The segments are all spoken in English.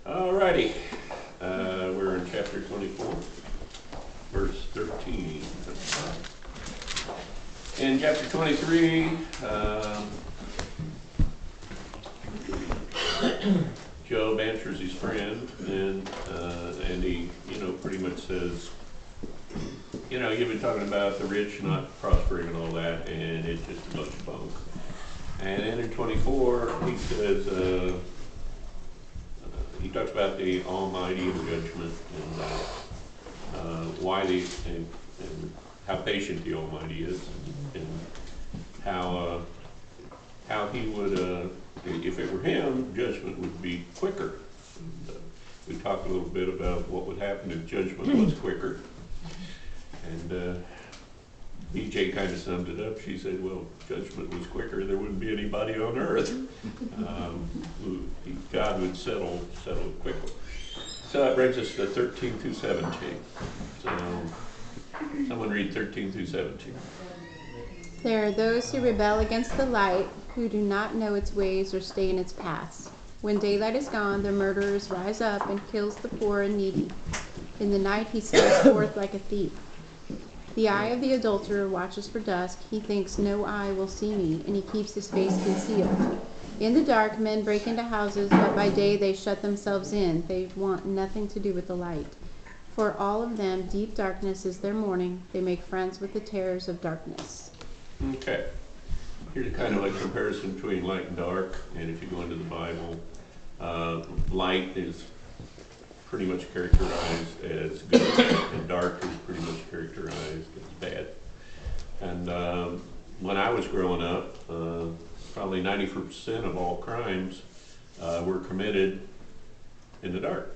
Alrighty, we're in chapter 24, verse 13. In chapter 23, Job answers his friend, and he, pretty much says, you've been talking about the rich not prospering and all that, and it's just a bunch of bunk. And then in 24, he says, he talks about the Almighty and judgment, and why and how patient the Almighty is, and how he would, if it were him, judgment would be quicker. And, we talked a little bit about what would happen if judgment was quicker, and BJ kind of summed it up. She said, well, if judgment was quicker, there wouldn't be anybody on earth. God would settle it quickly. So that brings us to 13 through 17. So someone read 13 through 17. There are those who rebel against the light, who do not know its ways or stay in its paths. When daylight is gone, the murderers rise up and kills the poor and needy. In the night he steals forth like a thief. The eye of the adulterer watches for dusk. He thinks no eye will see me, and he keeps his face concealed. In the dark men break into houses, but by day they shut themselves in. They want nothing to do with the light. For all of them, deep darkness is their morning. They make friends with the terrors of darkness. Okay. Here's a kind of a comparison between light and dark. And if you go into the Bible, light is pretty much characterized as good, and dark is pretty much characterized as bad. And when I was growing up, probably 90% of all crimes were committed in the dark.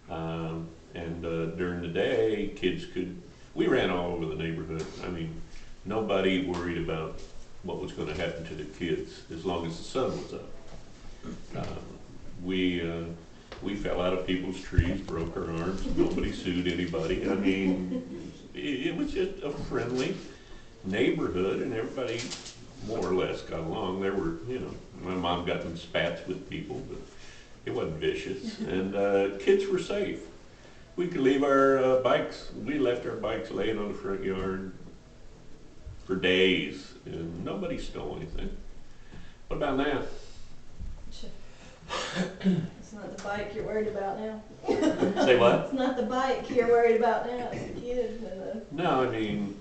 During the day, we ran all over the neighborhood. I mean, nobody worried about what was going to happen to the kids as long as the sun was up. We fell out of people's trees, broke our arms. Nobody sued anybody. I mean, it was just a friendly neighborhood, and everybody more or less got along. There were, my mom got in spats with people, but it wasn't vicious. And kids were safe. We could leave our bikes. We left our bikes laying on the front yard for days, and nobody stole anything. What about now? It's not the bike you're worried about now. Say what? It's not the bike you're worried about now. It's the kids and the... No, I mean,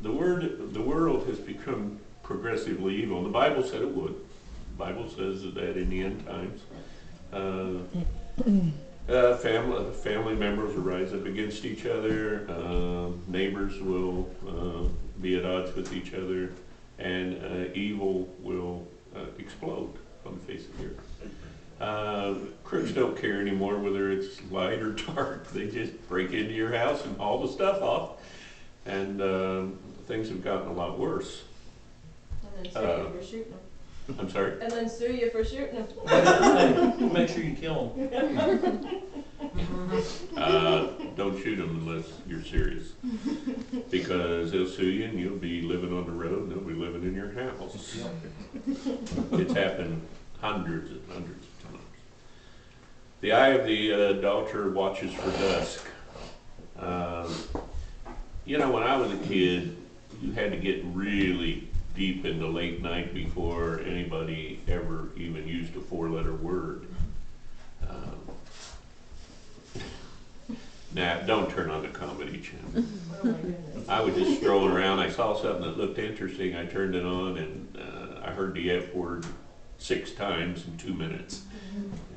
the world has become progressively evil. The Bible said it would. The Bible says that in the end times, family members will rise up against each other. Neighbors will be at odds with each other, and evil will explode on the face of the earth. Crooks don't care anymore whether it's light or dark. They just break into your house and haul the stuff off, and things have gotten a lot worse. And then sue you for shooting them. I'm sorry? And then sue you for shooting them. Make sure you kill them. Don't shoot them unless you're serious, because they'll sue you and you'll be living on the road and they'll be living in your house. It's happened hundreds and hundreds of times. The eye of the adulterer watches for dusk. When I was a kid, you had to get really deep into late night before anybody ever even used a four-letter word. Now, don't turn on the Comedy Channel. Oh my goodness. I was just strolling around. I saw something that looked interesting. I turned it on, and I heard the F word 6 times in 2 minutes.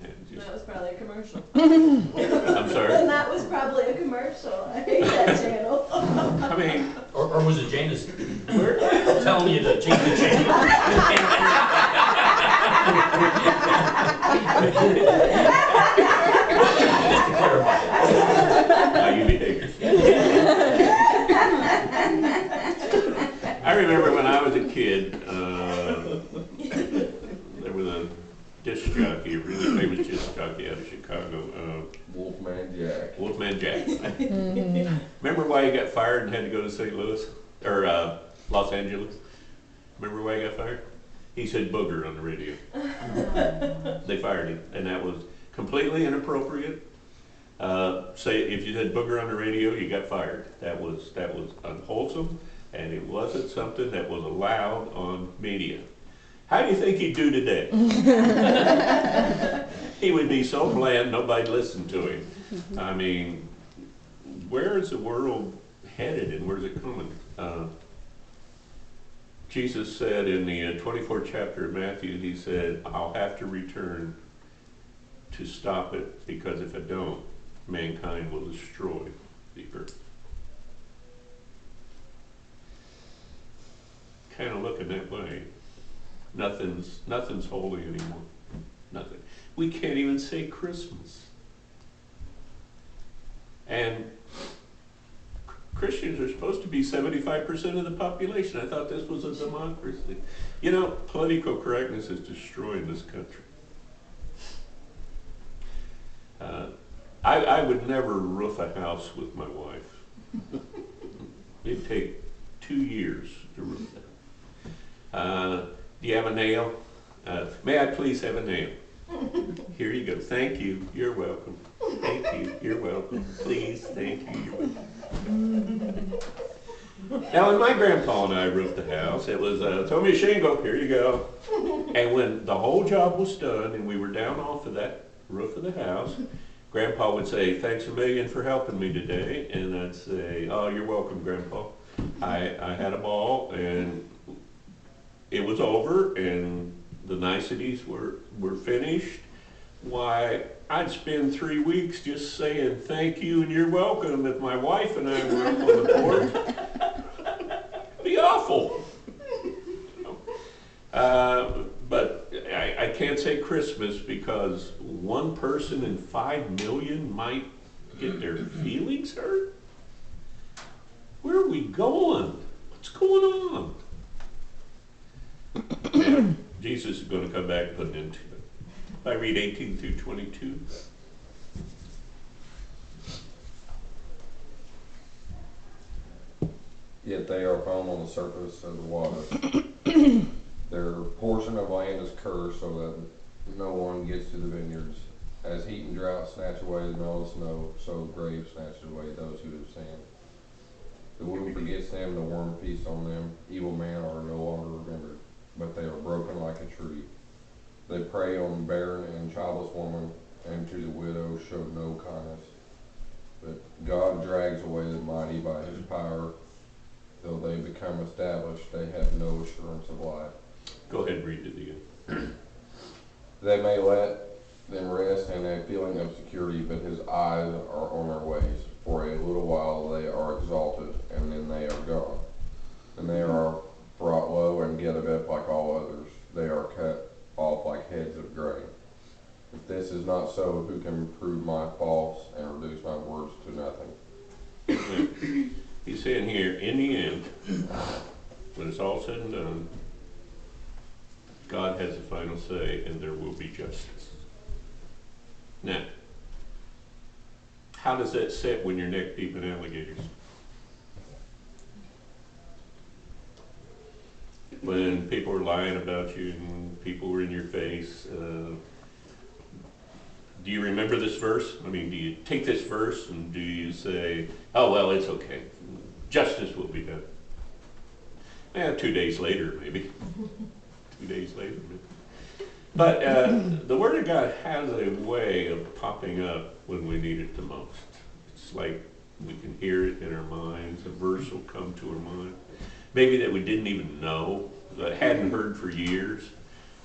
And just, That was probably a commercial. I'm sorry? And that was probably a commercial. I hate that channel. I mean, Or was it Janice telling you to change the channel? Just to clarify. how you behave yourself. I remember when I was a kid, there was a disc jockey, a really famous disc jockey out of Chicago, Wolfman Jack. Wolfman Jack. Remember why he got fired and had to go to St. Louis, or Los Angeles? Remember why he got fired? He said booger on the radio. They fired him, and that was completely inappropriate. Say, if you said booger on the radio, you got fired. That was unwholesome, and it wasn't something that was allowed on media. How do you think he'd do today? He would be so bland, nobody'd listen to him. I mean, where is the world headed, and where's it coming? Jesus said in the 24th chapter of Matthew, he said, I'll have to return to stop it, because if I don't, mankind will destroy the earth. Kind of looking that way. Nothing's holy anymore. Nothing. We can't even say Christmas. And Christians are supposed to be 75% of the population. I thought this was a democracy. You know, political correctness is destroying this country. I would never roof a house with my wife. It'd take 2 years to roof that. Do you have a nail? May I please have a nail? Here you go. Thank you. You're welcome. Thank you. You're welcome. Please. Thank you. You're welcome. Now, when my grandpa and I roofed the house, it was, throw me a shingle, here you go. And when the whole job was done and we were down off of that roof of the house, Grandpa would say, thanks a million for helping me today. And I'd say, oh, you're welcome, Grandpa. I had a ball, and it was over, and the niceties were finished. Why, I'd spend 3 weeks just saying thank you and you're welcome if my wife and I were up on the porch. It'd be awful. But I can't say Christmas because 1 person in 5 million might get their feelings hurt. Where are we going? What's going on? Yeah, Jesus is going to come back and put an end to it. If I read 18 through 22. Yet they are found on the surface of the water. Their portion of land is cursed, so that no one gets to the vineyards. As heat and drought snatch away the melt of snow, so the grave snatches away those who have sinned. The wound begets them, the worm feasts on them. Evil men are no longer remembered, but they are broken like a tree. They prey on barren and childless woman, and to the widow show no kindness. But God drags away the mighty by his power. Though they become established, they have no assurance of life. Go ahead and read it again. They may let them rest in a feeling of security, but his eyes are on their ways. For a little while they are exalted, and then they are gone. And they are brought low and gathered up like all others. They are cut off like heads of grain. If this is not so, who can prove my faults and reduce my words to nothing? He's saying here, in the end, when it's all said and done, God has the final say and there will be justice. Now, how does that sit when you're neck deep in alligators? When people are lying about you and people were in your face, do you remember this verse? I mean, do you take this verse and do you say, oh, well, it's okay. Justice will be done. 2 days later, maybe. 2 days later, maybe. But the Word of God has a way of popping up when we need it the most. It's like we can hear it in our minds. A verse will come to our mind. Maybe that we didn't even know, that hadn't heard for years,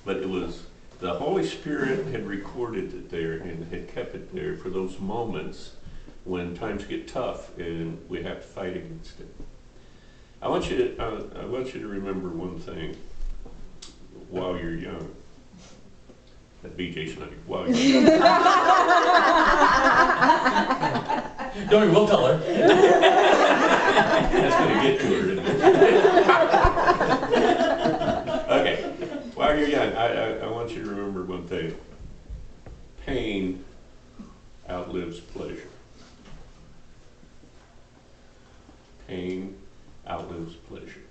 but it was the Holy Spirit had recorded it there and had kept it there for those moments when times get tough and we have to fight against it. I want you to remember one thing while you're young. That BJ Snyder, while you're young. Don't worry, we'll tell her. That's going to get to her, isn't it? Okay, while you're young, I want you to remember one thing. Pain outlives pleasure. Pain outlives pleasure.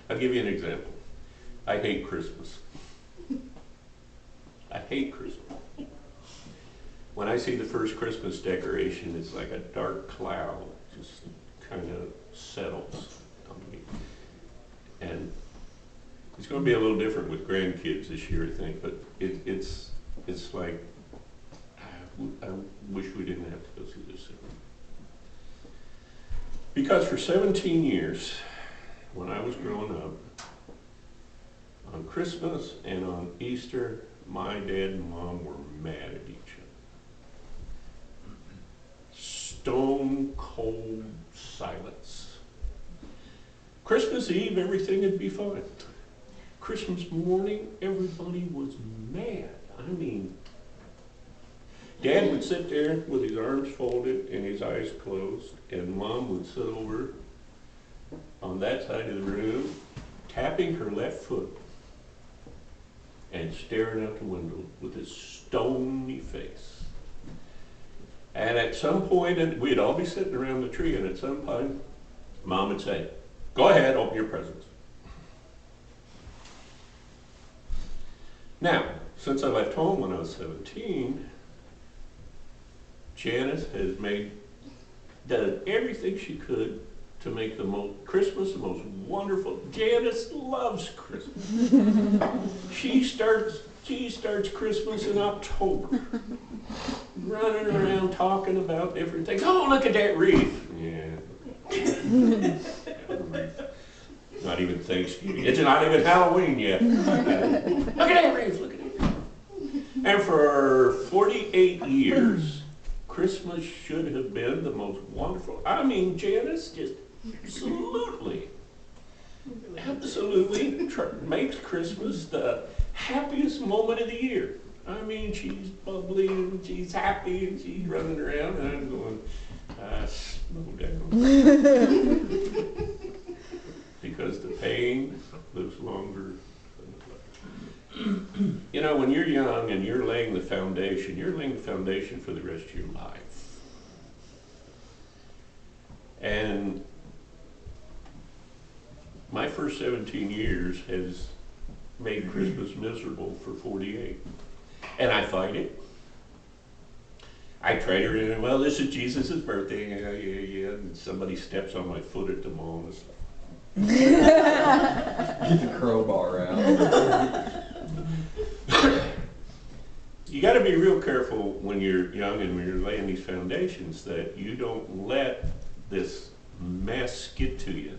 I'll give you an example. I hate Christmas. I hate Christmas. When I see the first Christmas decoration, it's like a dark cloud just kind of settles on me. And it's going to be a little different with grandkids this year, I think, but it's like, I wish we didn't have to go through this. Because for 17 years, when I was growing up, on Christmas and on Easter, my dad and mom were mad at each other. Stone cold silence. Christmas Eve, everything would be fine. Christmas morning, everybody was mad. I mean, Dad would sit there with his arms folded and his eyes closed, and Mom would sit over on that side of the room, tapping her left foot and staring out the window with a stony face. And at some point, and we'd all be sitting around the tree, and at some point, Mom would say, "Go ahead, open your presents." Now, since I left home when I was 17, Janice has done everything she could to make Christmas the most wonderful. Janice loves Christmas. She starts Christmas in October, running around talking about different things. Oh, look at that wreath! Yeah. Not even Thanksgiving. It's not even Halloween yet. Look at that wreath! Look at it. And for 48 years, Christmas should have been the most wonderful. I mean, Janice just absolutely makes Christmas the happiest moment of the year. I mean, she's bubbly and she's happy and she's running around, and I'm going, slow down. Because the pain lives longer than the pleasure. You know, when you're young and you're laying the foundation for the rest of your life. And my first 17 years has made Christmas miserable for 48. And I fight it. I try to remember, well, this is Jesus' birthday, yeah, and somebody steps on my foot at the mall and stuff. Get the crowbar out. You got to be real careful when you're young and when you're laying these foundations that you don't let this mess get to you,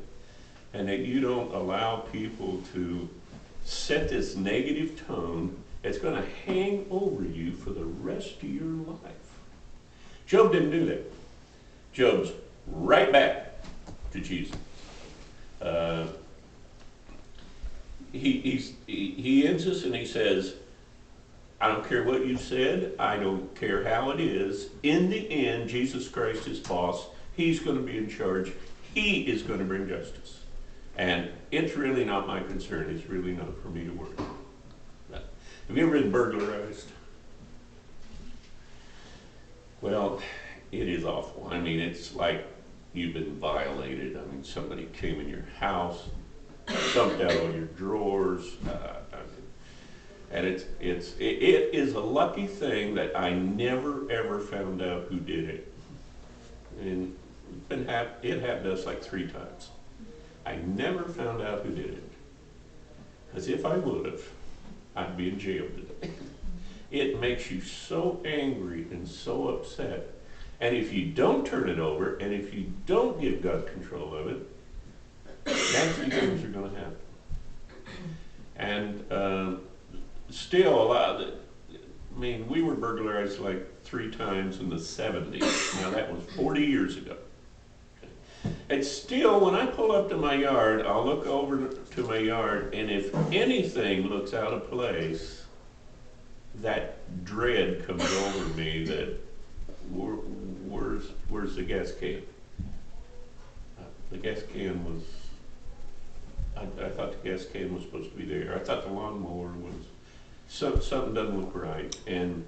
and that you don't allow people to set this negative tone that's going to hang over you for the rest of your life. Job didn't do that. Job's right back to Jesus. He ends this and he says, I don't care what you said, I don't care how it is. In the end, Jesus Christ is boss. He's going to be in charge. He is going to bring justice. And it's really not my concern. It's really not for me to worry about. Have you ever been burglarized? Well, it is awful. I mean, it's like you've been violated. I mean, somebody came in your house, dumped out all your drawers, and it is a lucky thing that I never ever found out who did it. And it happened to us like 3 times. I never found out who did it. Because if I would have, I'd be in jail today. It makes you so angry and so upset. And if you don't turn it over, and if you don't give God control of it, nasty things are going to happen. And still, a lot of we were burglarized like 3 times in the 70s. Now that was 40 years ago. And still, when I pull up to my yard, I'll look over to my yard, and if anything looks out of place, that dread comes over me that where's the gas can? The gas can was, I thought the gas can was supposed to be there. I thought the lawnmower was, something doesn't look right. And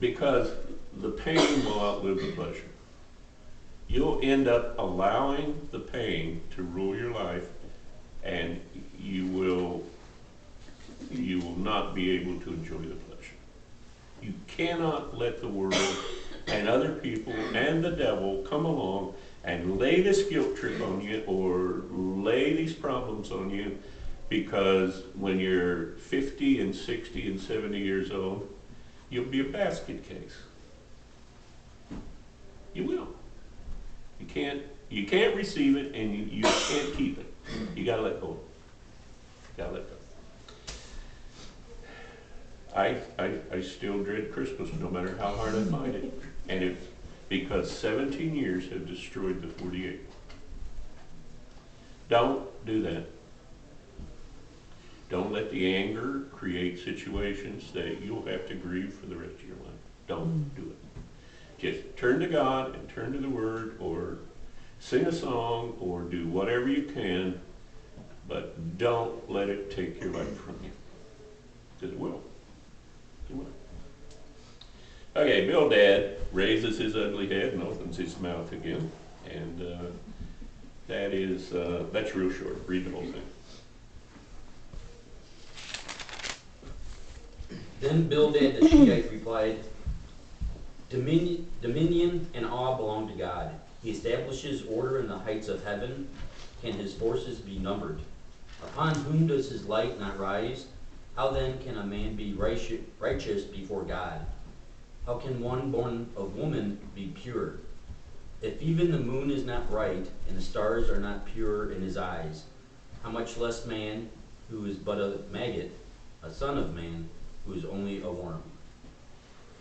because the pain will outlive the pleasure. You'll end up allowing the pain to rule your life, and you will not be able to enjoy the pleasure. You cannot let the world and other people and the devil come along and lay this guilt trip on you or lay these problems on you, because when you're 50 and 60 and 70 years old, you'll be a basket case. You will. You can't receive it, and you can't keep it. You gotta let go. You gotta let go. I still dread Christmas no matter how hard I find it. And it's because 17 years have destroyed the 48. Don't do that. Don't let the anger create situations that you'll have to grieve for the rest of your life. Don't do it. Just turn to God and turn to the Word, or sing a song, or do whatever you can, but don't let it take your life from you. Because it will. It will. Okay, Bildad raises his ugly head and opens his mouth again. And that's real short. Read the whole thing. Then Bildad the Shethite replied, Dominion and awe belong to God. He establishes order in the heights of heaven. Can his forces be numbered? Upon whom does his light not rise? How then can a man be righteous before God? How can one born of woman be pure? If even the moon is not bright, and the stars are not pure in his eyes, how much less man, who is but a maggot, a son of man, who is only a worm?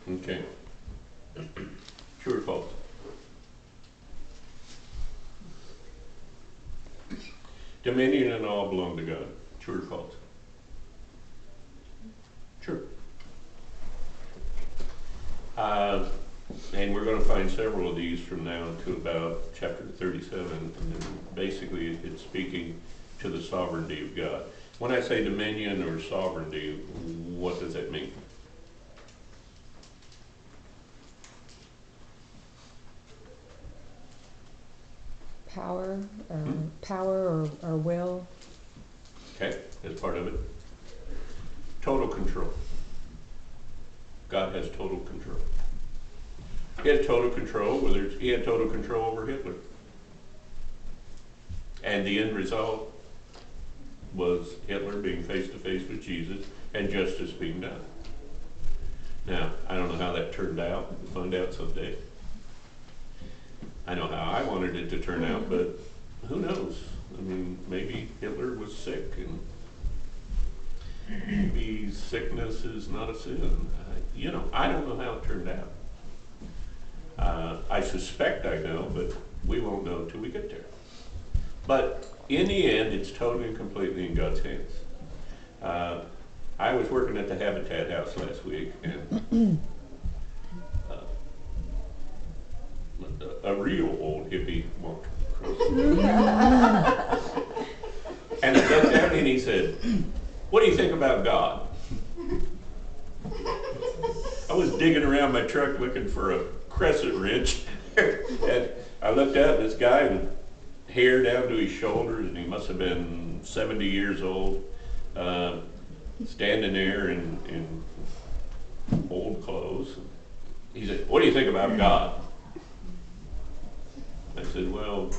Okay. True or false? Dominion and all belong to God. True or false? True. And we're going to find several of these from now to about chapter 37. And then basically it's speaking to the sovereignty of God. When I say dominion or sovereignty, what does that mean? Power or will. Okay, that's part of it. Total control. God has total control. He had total control, he had total control over Hitler. And the end result was Hitler being face to face with Jesus and justice being done. Now, I don't know how that turned out. We'll find out someday. I know how I wanted it to turn out, but who knows? I mean, maybe Hitler was sick, and maybe sickness is not a sin. I don't know how it turned out. I suspect I know, but we won't know till we get there. But in the end, it's totally and completely in God's hands. I was working at the Habitat House last week, and a real old hippie walked across the room. And I looked at him and he said, "What do you think about God?" I was digging around my truck looking for a crescent wrench, and I looked at this guy with hair down to his shoulders, and he must have been 70 years old, standing there in old clothes. He said, "What do you think about God?" I said, "Well,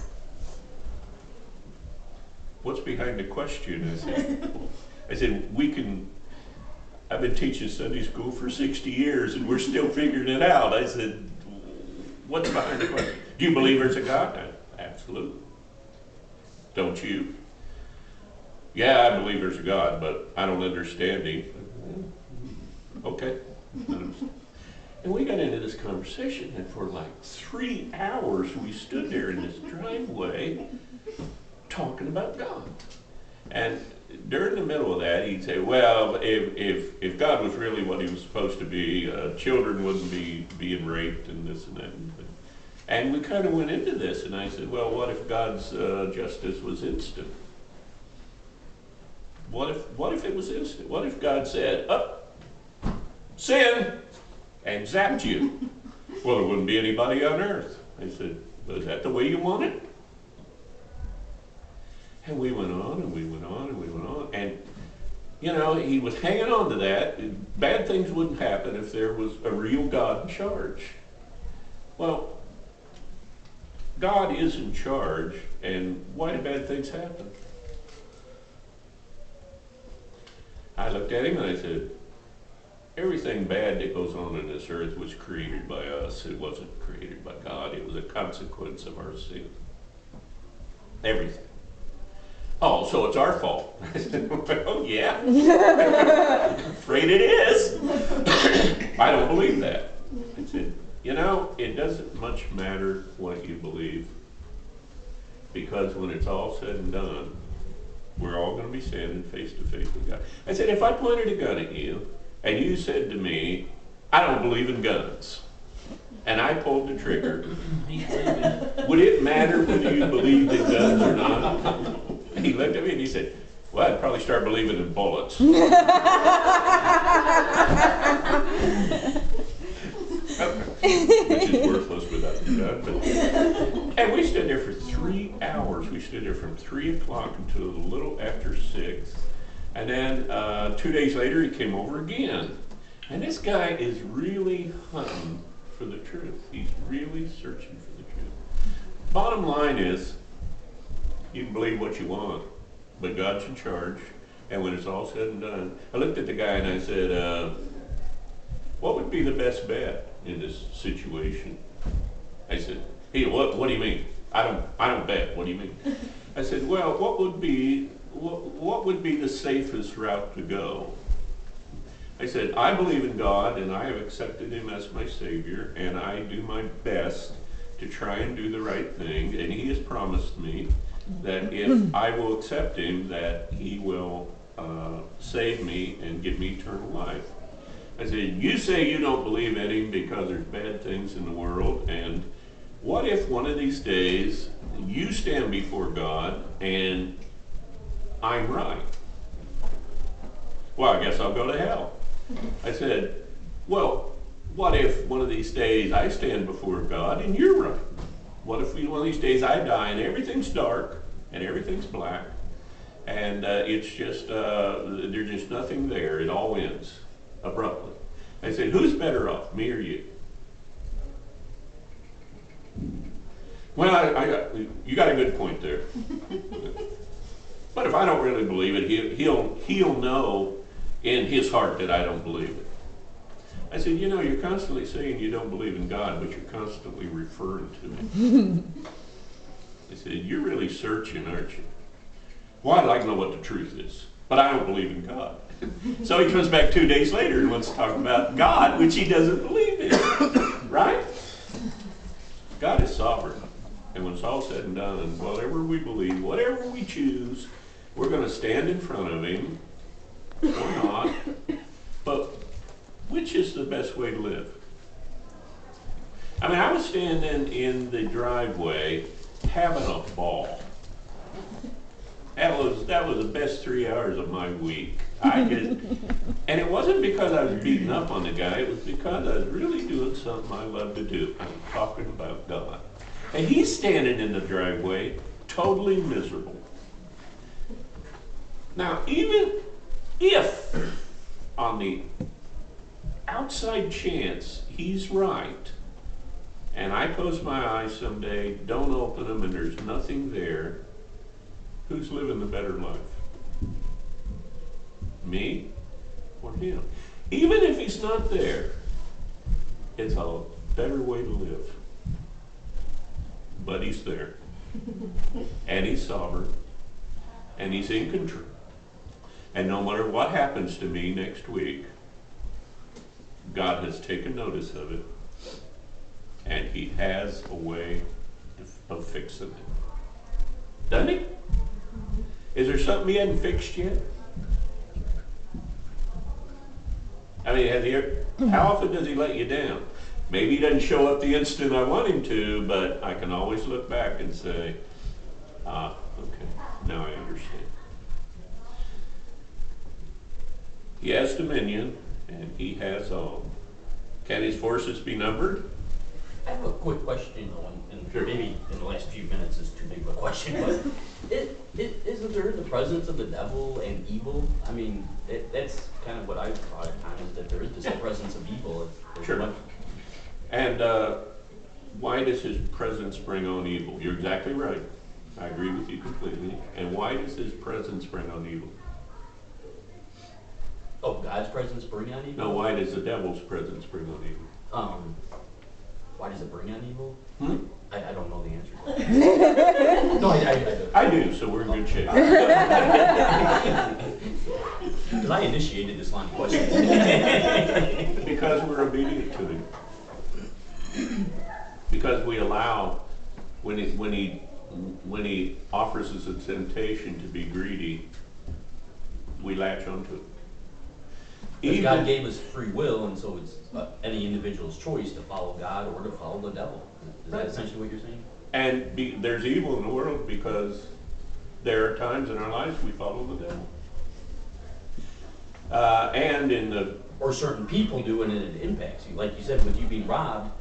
what's behind the question?" I said, I've been teaching Sunday school for 60 years and we're still figuring it out. I said, "What's behind the question? Do you believe there's a God?" "Absolutely." "Don't you?" "Yeah, I believe there's a God, but I don't understand him." "Okay." And we got into this conversation, and for like 3 hours we stood there in this driveway talking about God. And during the middle of that, he'd say, "Well, if God was really what he was supposed to be, children wouldn't be being raped and this and that." And we kind of went into this, and I said, "Well, what if God's justice was instant? What if it was instant? What if God said, 'Up, sin,' and zapped you?" "Well, there wouldn't be anybody on earth." I said, "Well, is that the way you want it?" And we went on and we went on and we went on. And, you know, he was hanging on to that. Bad things wouldn't happen if there was a real God in charge. Well, God is in charge, and why do bad things happen? I looked at him and I said, everything bad that goes on in this earth was created by us. It wasn't created by God. It was a consequence of our sin. Everything. Oh, so it's our fault. I said, well, yeah. Afraid it is. I don't believe that. I said, you know, it doesn't much matter what you believe, because when it's all said and done, we're all going to be standing face to face with God. I said, if I pointed a gun at you and you said to me, I don't believe in guns, and I pulled the trigger, would it matter whether you believed in guns or not? And he looked at me and he said, well, I'd probably start believing in bullets. Which is worthless without the gun. But, and we stood there for 3 hours. We stood there from 3 o'clock until a little after 6. And then 2 days later, he came over again. And this guy is really hunting for the truth. He's really searching for the truth. Bottom line is, you can believe what you want, but God's in charge. And when it's all said and done, I looked at the guy and I said, what would be the best bet in this situation? I said, hey, what do you mean? I don't bet. What do you mean? I said, well, what would be the safest route to go? I said, I believe in God and I have accepted him as my Savior, and I do my best to try and do the right thing, and he has promised me that if I will accept him, that he will save me and give me eternal life. I said, you say you don't believe in him because there's bad things in the world, and what if one of these days you stand before God and I'm right? Well, I guess I'll go to hell. I said, well, what if one of these days I stand before God and you're right? What if one of these days I die and everything's dark and everything's black and it's just, there's just nothing there, it all ends abruptly? I said, who's better off, me or you? Well, you got a good point there. But if I don't really believe it, he'll know in his heart that I don't believe it. I said, you know, you're constantly saying you don't believe in God, but you're constantly referring to him. I said, you're really searching, aren't you? Well, I'd like to know what the truth is, but I don't believe in God. So he comes back 2 days later and wants to talk about God, which he doesn't believe in. Right? God is sovereign. And when it's all said and done, whatever we believe, whatever we choose, we're going to stand in front of him or not. But which is the best way to live? I mean, I was standing in the driveway having a ball. That was the best 3 hours of my week. And it wasn't because I was beating up on the guy, it was because I was really doing something I love to do. I'm talking about God. And he's standing in the driveway, totally miserable. Now, even if on the outside chance he's right, and I close my eyes someday, don't open them, and there's nothing there, who's living the better life? Me or him? Even if he's not there, it's a better way to live. But he's there. And he's sovereign. And he's in control. And no matter what happens to me next week, God has taken notice of it. And he has a way of fixing it. Doesn't he? Is there something he hasn't fixed yet? I mean, how often does he let you down? Maybe he doesn't show up the instant I want him to, but I can always look back and say, okay, now I understand. He has dominion, and he has all. Can his forces be numbered? I have a quick question, though, and maybe in the last few minutes is too big of a question, but isn't there the presence of the devil and evil? I mean, that's kind of what I've thought at times, that there is this presence of evil. As Sure. much- And why does his presence bring on evil? You're exactly right. I agree with you completely. And why does his presence bring on evil? Oh, God's presence bring on evil? No, why does the devil's presence bring on evil? Why does it bring on evil? Hmm? I don't know the answer to that. No, I do. I do, so we're in good shape. Because I initiated this line of questioning. Because we're obedient to him. Because we allow, when he offers us a temptation to be greedy, we latch onto it. But God gave us free will, and so it's any individual's choice to follow God or to follow the devil. Is that essentially what you're saying? And there's evil in the world because there are times in our lives we follow the devil. And in the Or certain people do, and it impacts you. Like you said, with you being robbed,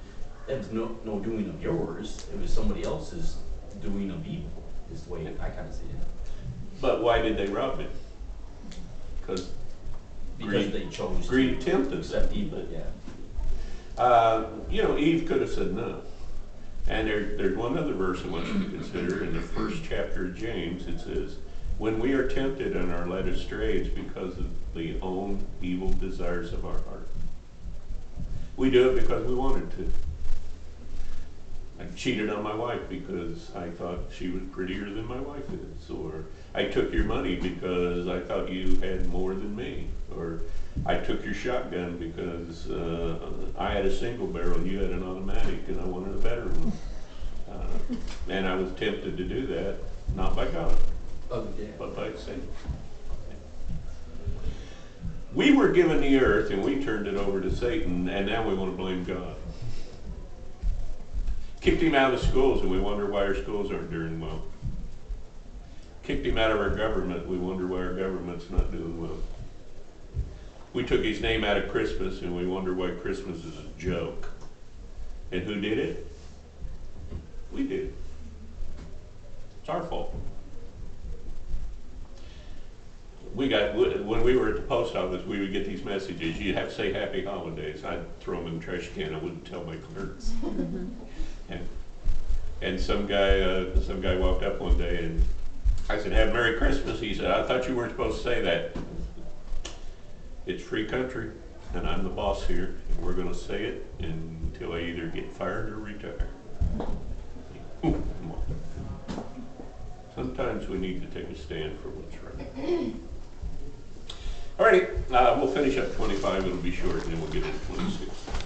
that was no doing of yours. It was somebody else's doing of evil, is the way I kind of see it. but why did they rob him? Because Because they chose greed to tempted accept them. evil, yeah. You know, Eve could have said no. And there's one other verse I want you to consider. In the first chapter of James, it says, when we are tempted and are led astray, it's because of the own evil desires of our heart. We do it because we wanted to. I cheated on my wife because I thought she was prettier than my wife is. Or I took your money because I thought you had more than me. Or I took your shotgun because I had a single barrel and you had an automatic and I wanted a better one. And I was tempted to do that, not by God, Oh, yeah. but by Satan. We were given the earth and we turned it over to Satan, and now we want to blame God. Kicked him out of the schools and we wonder why our schools aren't doing well. Kicked him out of our government, we wonder why our government's not doing well. We took his name out of Christmas and we wonder why Christmas is a joke. And who did it? We did it. It's our fault. When we were at the post office, we would get these messages. You'd have to say happy holidays. I'd throw them in the trash can. I wouldn't tell my clerks. And some guy walked up one day and I said, have Merry Christmas. He said, I thought you weren't supposed to say that. It's free country and I'm the boss here and we're going to say it until I either get fired or retire. Come on. Sometimes we need to take a stand for what's right. Alrighty, we'll finish up 25. It'll be short and then we'll get into 26.